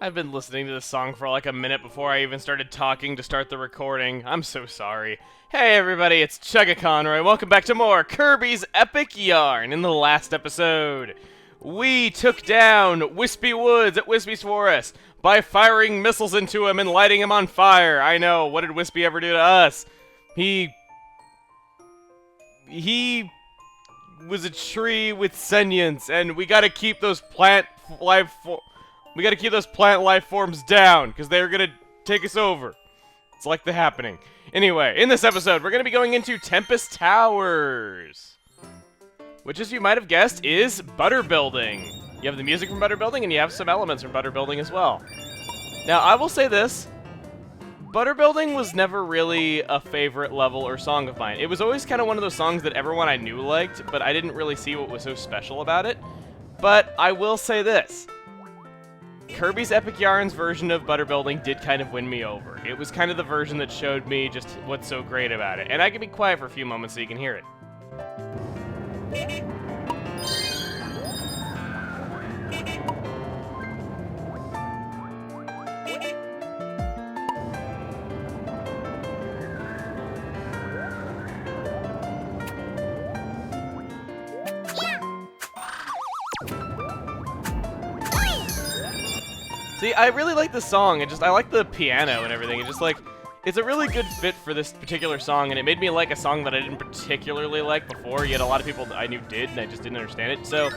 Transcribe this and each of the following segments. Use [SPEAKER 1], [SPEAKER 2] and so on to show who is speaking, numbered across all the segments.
[SPEAKER 1] I've been listening to this song for like a minute before I even started talking to start the recording. I'm so sorry. Hey everybody, it's Chugga Conroy. Welcome back to more Kirby's Epic Yarn. In the last episode, we took down Wispy Woods at Wispy's Forest by firing missiles into him and lighting him on fire. I know, what did Wispy ever do to us? He was a tree with sentience, and we gotta keep those plant life forms down, because they're gonna take us over. It's like The Happening. Anyway, in this episode, we're gonna be going into Tempest Towers, which, as you might have guessed, is butter building. You have the music from butter building, and you have some elements from butter building as well. Now, I will say this. Butter building was never really a favorite level or song of mine. It was always kind of one of those songs that everyone I knew liked, but I didn't really see what was so special about it. But I will say this. Kirby's Epic Yarn's version of butter building did kind of win me over. It was kind of the version that showed me just what's so great about it. And I can be quiet for a few moments so you can hear it. See, I really like this song, and I like the piano and everything, and it's a really good fit for this particular song, and it made me like a song that I didn't particularly like before, yet a lot of people that I knew did, and I just didn't understand it. So,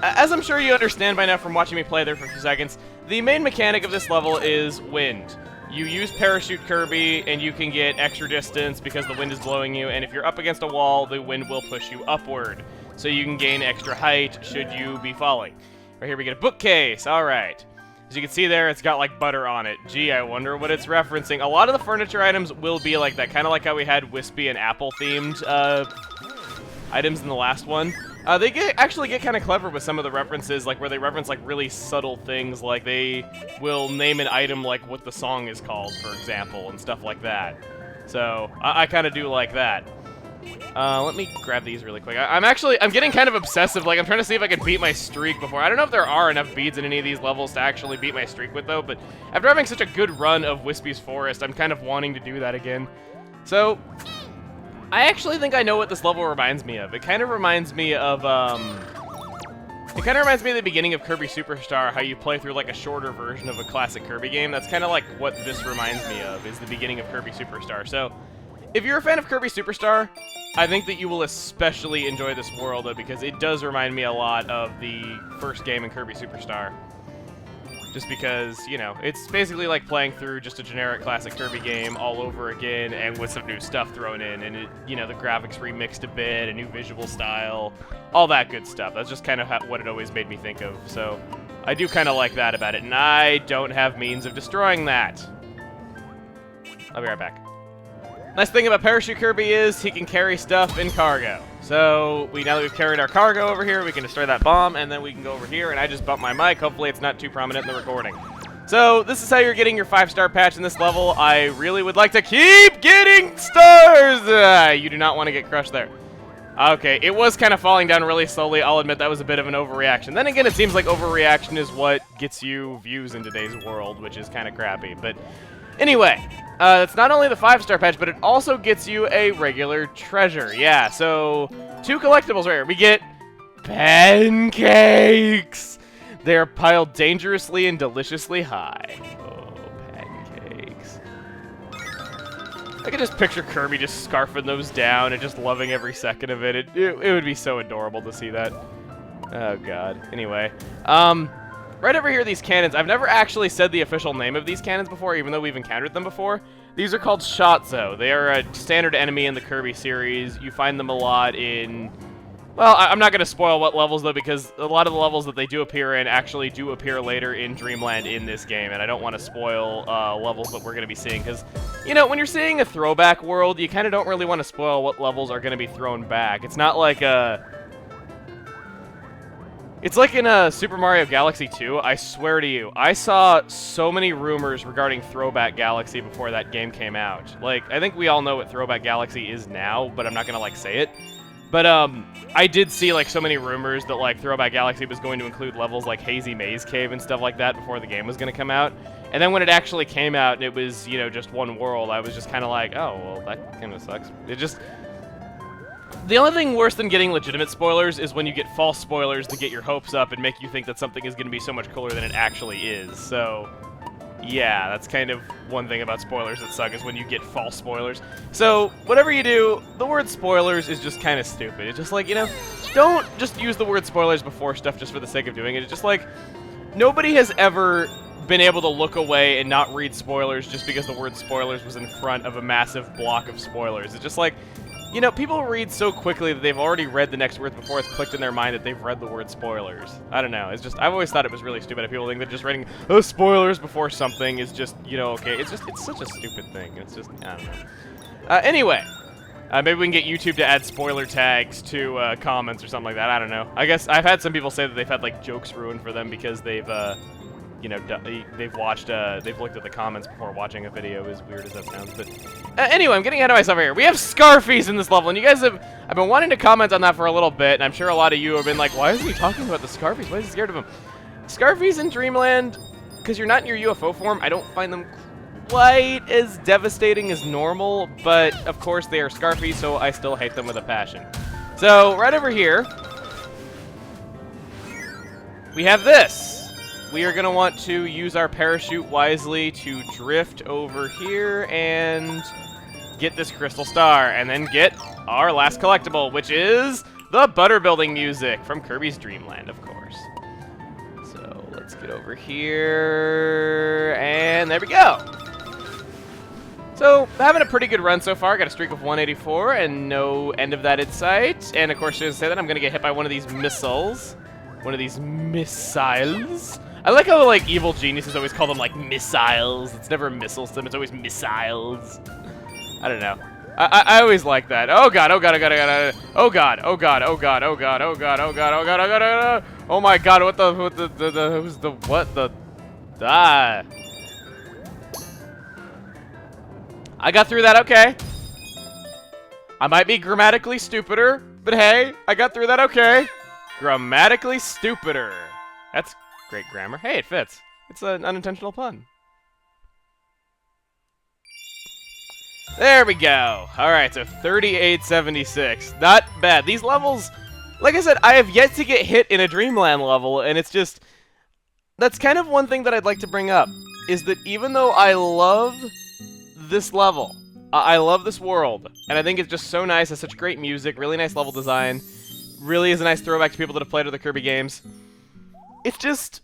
[SPEAKER 1] as I'm sure you understand by now from watching me play there for a few seconds, the main mechanic of this level is wind. You use Parachute Kirby, and you can get extra distance because the wind is blowing you, and if you're up against a wall, the wind will push you upward. So you can gain extra height should you be falling. Right here we get a bookcase, alright. As you can see there, it's got like butter on it. Gee, I wonder what it's referencing. A lot of the furniture items will be like that, kind of like how we had Wispy and Apple-themed items in the last one. They actually get kind of clever with some of the references, like where they reference like really subtle things, like they will name an item like what the song is called, for example, and stuff like that. So, I kind of do like that. Let me grab these really quick. I'm getting kind of obsessive. Like, I'm trying to see if I can beat my streak before. I don't know if there are enough beads in any of these levels to actually beat my streak with, though, but after having such a good run of Wispy's Forest, I'm kind of wanting to do that again. So, I actually think I know what this level reminds me of. It kind of reminds me of, the beginning of Kirby Superstar, how you play through, like, a shorter version of a classic Kirby game. That's kind of like what this reminds me of, is the beginning of Kirby Superstar. So, if you're a fan of Kirby Superstar, I think that you will especially enjoy this world, because it does remind me a lot of the first game in Kirby Superstar. Just because, you know, it's basically like playing through just a generic classic Kirby game all over again and with some new stuff thrown in, and it, you know, the graphics remixed a bit, a new visual style, all that good stuff. That's just kind of what it always made me think of. So I do kind of like that about it, and I don't have means of destroying that. I'll be right back. Nice thing about Parachute Kirby is he can carry stuff in cargo. So, now that we've carried our cargo over here, we can destroy that bomb, and then we can go over here, and I just bumped my mic. Hopefully it's not too prominent in the recording. So, this is how you're getting your 5-star patch in this level. I really would like to keep getting stars! You do not want to get crushed there. Okay, it was kind of falling down really slowly. I'll admit that was a bit of an overreaction. Then again, it seems like overreaction is what gets you views in today's world, which is kind of crappy. But anyway, it's not only the 5-star patch, but it also gets you a regular treasure. Yeah, so 2 collectibles right here. We get pancakes. They are piled dangerously and deliciously high. Oh, pancakes. I could just picture Kirby just scarfing those down and just loving every second of it. It would be so adorable to see that. Oh, God. Anyway, right over here, these cannons. I've never actually said the official name of these cannons before, even though we've encountered them before. These are called Shotzo. They are a standard enemy in the Kirby series. You find them a lot in... Well, I'm not going to spoil what levels, though, because a lot of the levels that they do appear in actually do appear later in Dreamland in this game, and I don't want to spoil levels that we're going to be seeing, because, you know, when you're seeing a throwback world, you kind of don't really want to spoil what levels are going to be thrown back. It's not like a... It's like in Super Mario Galaxy 2, I swear to you, I saw so many rumors regarding Throwback Galaxy before that game came out. Like, I think we all know what Throwback Galaxy is now, but I'm not gonna, like, say it. But I did see like so many rumors that like Throwback Galaxy was going to include levels like Hazy Maze Cave and stuff like that before the game was going to come out. And then when it actually came out and it was, you know, just one world, I was just kind of like, oh, well, that kind of sucks. It just... The only thing worse than getting legitimate spoilers is when you get false spoilers to get your hopes up and make you think that something is going to be so much cooler than it actually is. So, yeah, that's kind of one thing about spoilers that suck, is when you get false spoilers. So, whatever you do, the word spoilers is just kind of stupid. It's just like, you know, don't just use the word spoilers before stuff just for the sake of doing it. It's just like, nobody has ever been able to look away and not read spoilers just because the word spoilers was in front of a massive block of spoilers. It's just like, you know, people read so quickly that they've already read the next word before it's clicked in their mind that they've read the word spoilers. I don't know. It's just, I've always thought it was really stupid that people think that just writing spoilers before something is just, you know, okay. It's just, it's such a stupid thing. It's just, I don't know. Anyway, maybe we can get YouTube to add spoiler tags to comments or something like that. I don't know. I guess I've had some people say that they've had like jokes ruined for them because they've, you know, they've watched, they've looked at the comments before watching a video, as weird as that sounds. But anyway, I'm getting ahead of myself here. We have Scarfies in this level, and you guys have, I've been wanting to comment on that for a little bit, and I'm sure a lot of you have been like, why isn't he talking about the Scarfies? Why is he scared of them? Scarfies in Dreamland, because you're not in your UFO form, I don't find them quite as devastating as normal, but of course they are Scarfies, so I still hate them with a passion. So, right over here, we have this. We are going to want to use our parachute wisely to drift over here and get this crystal star, and then get our last collectible, which is the butter building music from Kirby's Dreamland, of course. So let's get over here, and there we go. So, having a pretty good run so far. Got a streak of 184 and no end of that in sight. And of course, to say that, I'm going to get hit by one of these missiles. One of these missiles. I like how, like, evil geniuses always call them, like, missiles. It's never missiles to them, it's always missiles. I don't know. I always like that. Oh god, oh god, oh god, oh god, oh god, oh god, oh god, oh god, oh god, oh god, oh god, oh god, oh my god, what the, I got through that, okay. I might be grammatically stupider, but hey, I got through that, okay. Grammatically stupider. That's great grammar. Hey, it fits. It's an unintentional pun. There we go. Alright, so 3876. Not bad. These levels, like I said, I have yet to get hit in a Dreamland level, and it's just... That's kind of one thing that I'd like to bring up, is that even though I love this level, I love this world, and I think it's just so nice, it's such great music, really nice level design, really is a nice throwback to people that have played other Kirby games. It's just...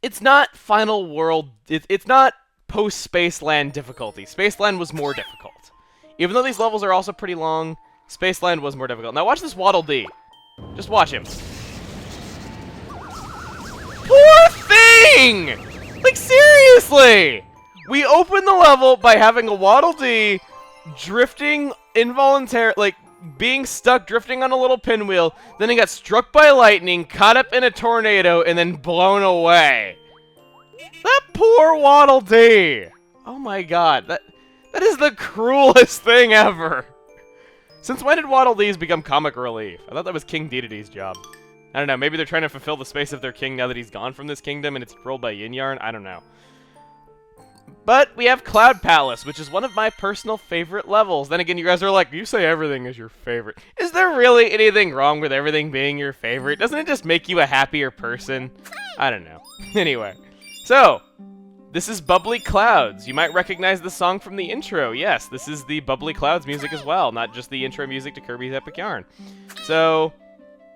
[SPEAKER 1] It's not Final World... It's not post-Spaceland difficulty. Spaceland was more difficult. Even though these levels are also pretty long, Spaceland was more difficult. Now watch this Waddle Dee. Just watch him. Poor thing! Like, seriously! We open the level by having a Waddle Dee drifting involuntarily... Like, being stuck drifting on a little pinwheel, then he got struck by lightning, caught up in a tornado, and then blown away. That poor Waddle Dee! Oh my god, that is the cruelest thing ever. Since when did Waddle Dees become comic relief? I thought that was King Dedede's job. I don't know, maybe they're trying to fulfill the space of their king now that he's gone from this kingdom and it's ruled by Yin Yarn? I don't know. But we have Cloud Palace, which is one of my personal favorite levels. Then again, you guys are like, you say everything is your favorite. Is there really anything wrong with everything being your favorite? Doesn't it just make you a happier person? I don't know. Anyway, so, this is Bubbly Clouds. You might recognize the song from the intro. Yes, this is the Bubbly Clouds music as well, not just the intro music to Kirby's Epic Yarn. So...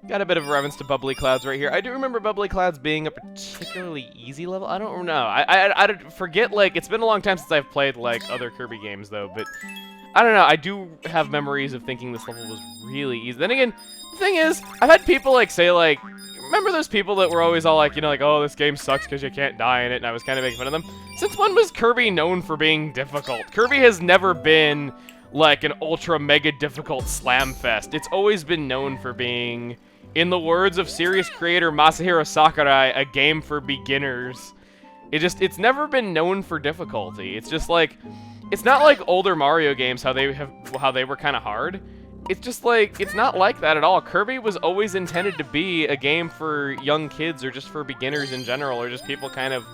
[SPEAKER 1] Got a bit of a reference to Bubbly Clouds right here. I do remember Bubbly Clouds being a particularly easy level. I don't know. I forget, like, it's been a long time since I've played, like, other Kirby games, though, but I don't know. I do have memories of thinking this level was really easy. Then again, the thing is, I've had people, like, say, like, remember those people that were always all like, you know, like, oh, this game sucks because you can't die in it, and I was kind of making fun of them? Since when was Kirby known for being difficult? Kirby has never been, like, an ultra mega difficult slam fest. It's always been known for being... In the words of series creator Masahiro Sakurai, a game for beginners. It's never been known for difficulty. It's just like, it's not like older Mario games how they were kind of hard. it's just like, it's not like that at all. Kirby was always intended to be a game for young kids or just for beginners in general, or just people kind of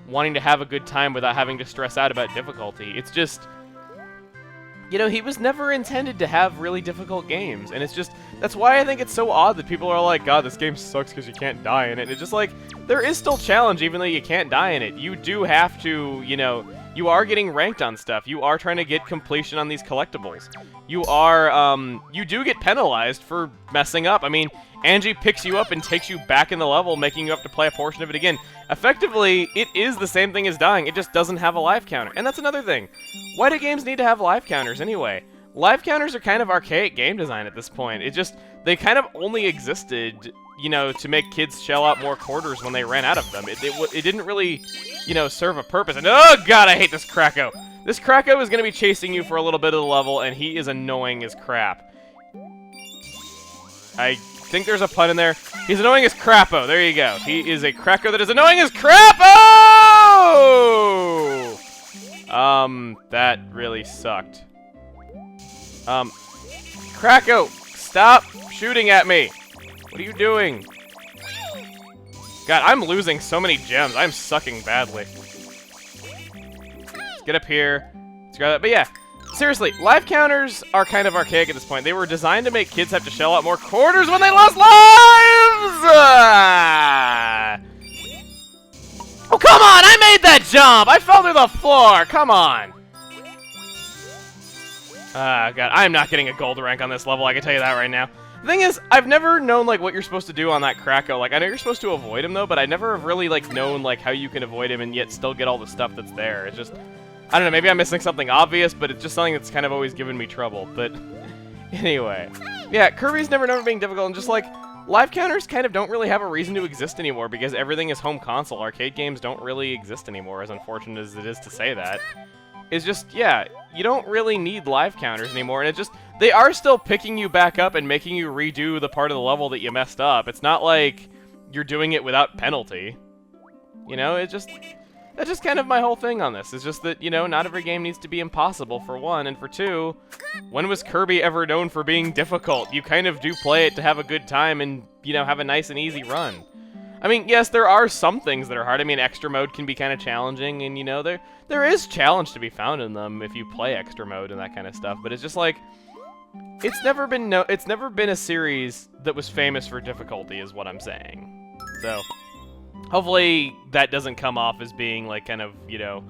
[SPEAKER 1] wanting to have a good time without having to stress out about difficulty. It's just, you know, he was never intended to have really difficult games, and it's just, that's why I think it's so odd that people are like, God, this game sucks because you can't die in it. And it's just like, there is still challenge even though you can't die in it. You do have to, you know, you are getting ranked on stuff. You are trying to get completion on these collectibles. You are, you do get penalized for messing up. I mean, Angie picks you up and takes you back in the level, making you have to play a portion of it again. Effectively, it is the same thing as dying. It just doesn't have a life counter. And that's another thing. Why do games need to have life counters anyway? Life counters are kind of archaic game design at this point. It just, they kind of only existed, you know, to make kids shell out more quarters when they ran out of them. It didn't really, you know, serve a purpose. And oh god, I hate this Kracko. This Kracko is going to be chasing you for a little bit of the level, and he is annoying as crap. I think there's a pun in there. He's annoying as crappo. There you go. He is a Kracko that is annoying as crappo! That really sucked. Kracko, stop shooting at me. What are you doing? God, I'm losing so many gems. I'm sucking badly. Let's get up here. Let's grab that. But yeah, seriously, life counters are kind of archaic at this point. They were designed to make kids have to shell out more quarters when they lost lives! Oh, come on! I made that jump! I fell through the floor! Come on! God, I'm not getting a gold rank on this level, I can tell you that right now. The thing is, I've never known, like, what you're supposed to do on that Kracko. Like, I know you're supposed to avoid him, though, but I never have really, like, known, like, how you can avoid him and yet still get all the stuff that's there. It's just, I don't know, maybe I'm missing something obvious, but it's just something that's kind of always given me trouble. But, anyway. Yeah, Kirby's never being difficult, and just, like, life counters kind of don't really have a reason to exist anymore because everything is home console. Arcade games don't really exist anymore, as unfortunate as it is to say that. It's just, yeah, you don't really need life counters anymore, and it just, they are still picking you back up and making you redo the part of the level that you messed up. It's not like you're doing it without penalty. You know, it just, that's just kind of my whole thing on this. It's just that, you know, not every game needs to be impossible, for one, and for two, when was Kirby ever known for being difficult? You kind of do play it to have a good time and, you know, have a nice and easy run. I mean, yes, there are some things that are hard. I mean, extra mode can be kind of challenging, and, you know, there is challenge to be found in them if you play extra mode and that kind of stuff, but it's just like, it's never been a series that was famous for difficulty, is what I'm saying. So, hopefully that doesn't come off as being, like, kind of, you know,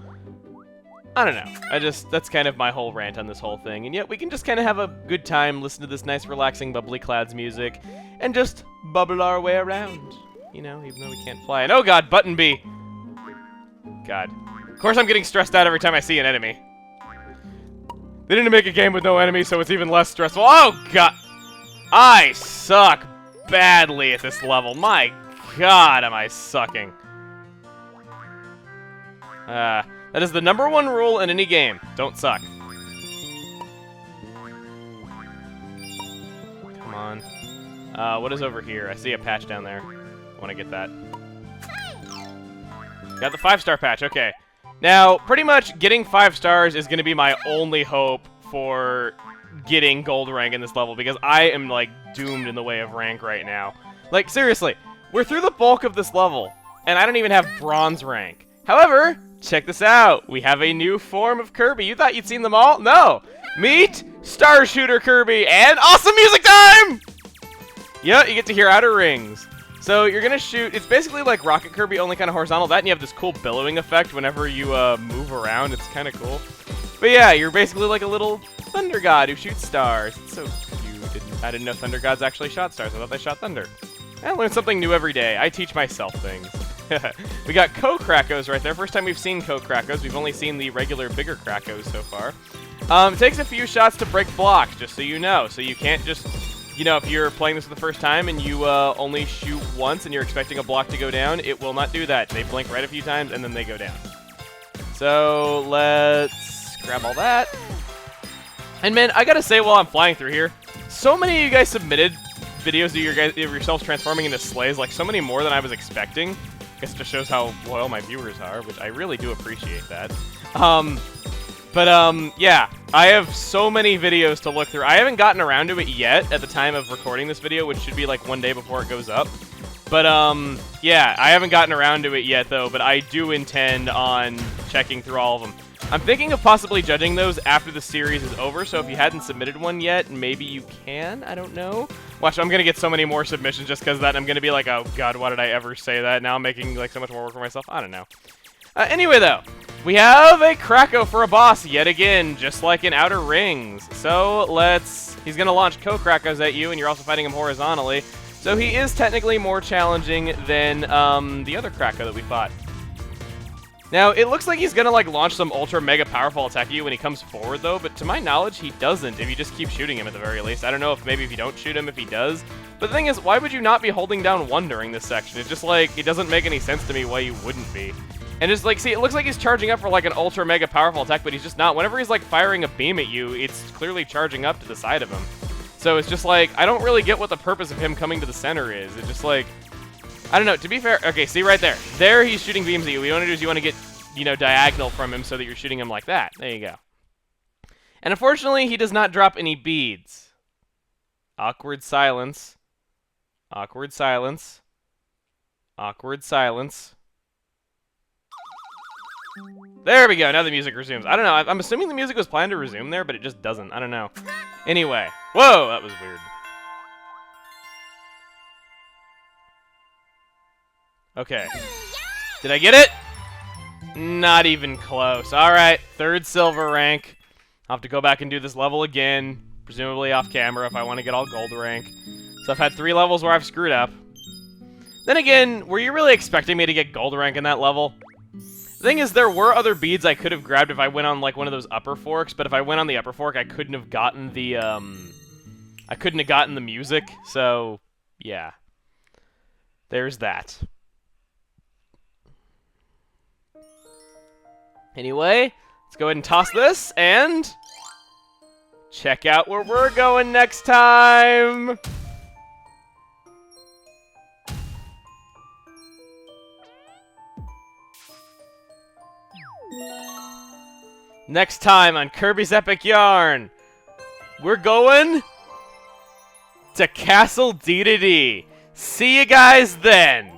[SPEAKER 1] I don't know. That's kind of my whole rant on this whole thing, and yet we can just kind of have a good time, listen to this nice, relaxing Bubbly Clouds music, and just bubble our way around. You know, even though we can't fly. And oh god, Button B! God. Of course I'm getting stressed out every time I see an enemy. They didn't make a game with no enemies, so it's even less stressful. Oh god! I suck badly at this level. My god, am I sucking. That is the #1 rule in any game. Don't suck. Come on. What is over here? I see a patch down there. I want to get that. Got the 5-star patch, okay. Now, pretty much getting 5 stars is going to be my only hope for getting gold rank in this level, because I am, like, doomed in the way of rank right now. Like, seriously, we're through the bulk of this level, and I don't even have bronze rank. However, check this out. We have a new form of Kirby. You thought you'd seen them all? No! Meet Star Shooter Kirby and awesome music time! Yeah, you get to hear outer rings. So you're gonna shoot, it's basically like Rocket Kirby, only kind of horizontal. That, and you have this cool billowing effect whenever you move around. It's kind of cool. But yeah, you're basically like a little thunder god who shoots stars. It's so cute. I didn't know thunder gods actually shot stars. I thought they shot thunder. I learn something new every day. I teach myself things. We got Krackos right there. First time we've seen Krackos. We've only seen the regular bigger Krackos so far. It takes a few shots to break blocks, just so you know. So you can't just... You know, if you're playing this for the first time and you only shoot once and you're expecting a block to go down, it will not do that. They blink right a few times and then they go down. So let's grab all that. And man, I gotta say while I'm flying through here, so many of you guys submitted videos of yourselves transforming into sleighs, like so many more than I was expecting. I guess it just shows how loyal my viewers are, which I really do appreciate that. But, yeah, I have so many videos to look through. I haven't gotten around to it yet at the time of recording this video, which should be, like, one day before it goes up. But, yeah, I haven't gotten around to it yet, though, but I do intend on checking through all of them. I'm thinking of possibly judging those after the series is over, so if you hadn't submitted one yet, maybe you can? I don't know. Watch, I'm gonna get so many more submissions just because of that, I'm gonna be like, oh god, why did I ever say that? Now I'm making, like, so much more work for myself. I don't know. Anyway, though, we have a Kracko for a boss yet again, just like in Outer Rings. So he's gonna launch Co-Krackos at you, and you're also fighting him horizontally. So he is technically more challenging than the other Kracko that we fought. Now, it looks like he's gonna, like, launch some ultra mega powerful attack at you when he comes forward, though, but to my knowledge, he doesn't if you just keep shooting him at the very least. I don't know if maybe if you don't shoot him, if he does. But the thing is, why would you not be holding down 1 during this section? It's just, like, it doesn't make any sense to me why you wouldn't be. And just, like, see, it looks like he's charging up for, like, an ultra mega powerful attack, but he's just not. Whenever he's, like, firing a beam at you, it's clearly charging up to the side of him. So it's just, like, I don't really get what the purpose of him coming to the center is. It's just, like, I don't know. To be fair, okay, see right there. There he's shooting beams at you. What you want to do is you want to get, you know, diagonal from him so that you're shooting him like that. There you go. And unfortunately, he does not drop any beads. Awkward silence. Awkward silence. Awkward silence. There we go. Now the music resumes. I don't know. I'm assuming the music was planned to resume there, but it just doesn't. I don't know. Anyway. Whoa, that was weird. Okay. Did I get it? Not even close. Alright, 3rd silver rank. I'll have to go back and do this level again, presumably off camera if I want to get all gold rank. So I've had 3 levels where I've screwed up. Then again, were you really expecting me to get gold rank in that level? The thing is, there were other beads I could have grabbed if I went on, like, one of those upper forks, but if I went on the upper fork, I couldn't have gotten the, music, so, yeah. There's that. Anyway, let's go ahead and toss this, and check out where we're going next time! Next time on Kirby's Epic Yarn, we're going to Castle D. See you guys then!